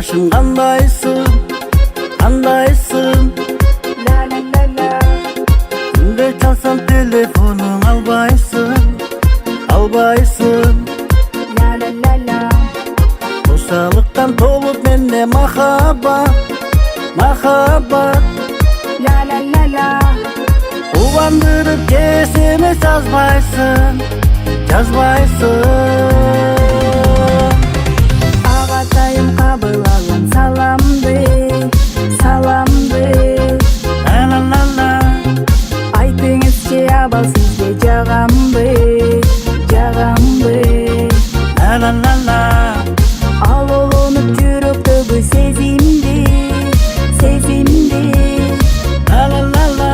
Kardeşim kandaysın, kandaysın. La la la la. Kimde çalsam telefonun albaysın, albaysın. La la la la. Koşalıktan dolup mende mahabat, mahabat. La la la la. Uvandırıp SMS yazbaysın, yazbaysın. Ağatayım kabul alan salamdı, salamdı. La la la la. Aytыңызчы абал сизге жагамбы, жагамбы. La la la la. Ал олонуп жүрөктөгү сезимди, сезимди. La la la la.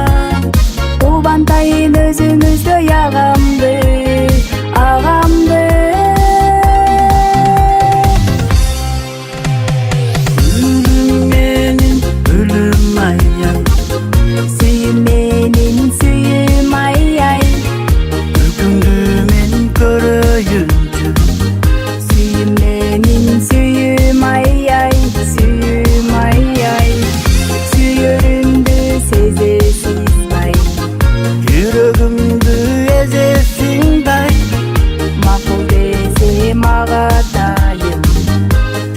Убантайын өзүңүздө ягамды, агамды. Gülüm benim gülüm ay ay. Сүйүм менин сүйүм ай ай. Күлкүңдү мен көрөйүнчү. Сүйүм менин сүйүм ай ай, сүйүм ай ай. Сүйөрүмдү сезесиз бай. Жүрөгүмдү эзесиң дай. Макул десем агатайым.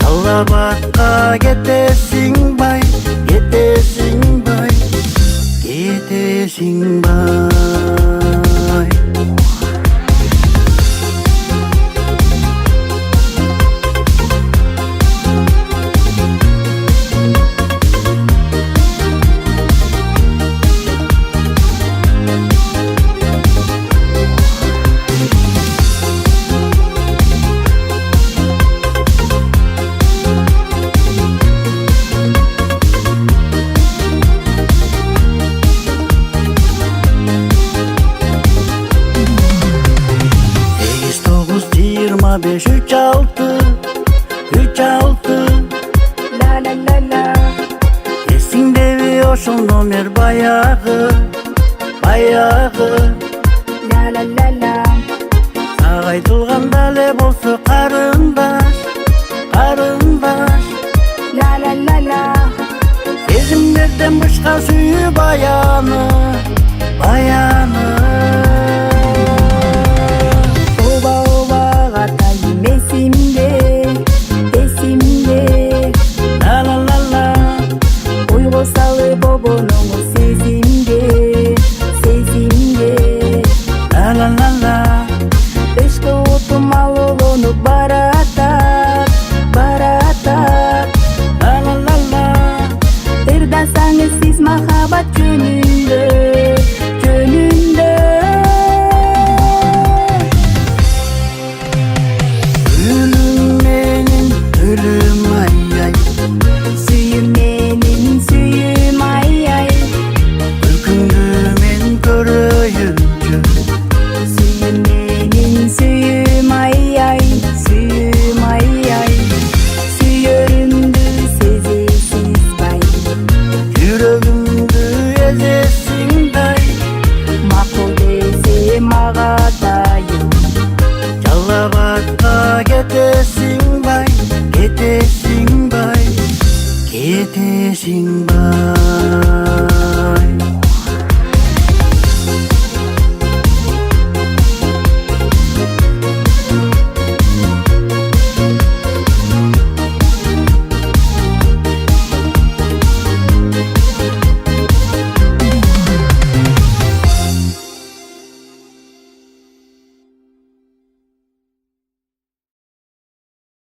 Талабатка кетесиң бай, кетесиң бай, кетесиң бай. Sekiz, dokuz, 25, 3, 6, 3, 6. La la la la. Esingdebi oşul nomer bayağı, bayağı. La la la la. Сага айтылганда эле болсо карындаш, карындаш. La la la la. Сезимдерден башка сүйүү баяны, баяны.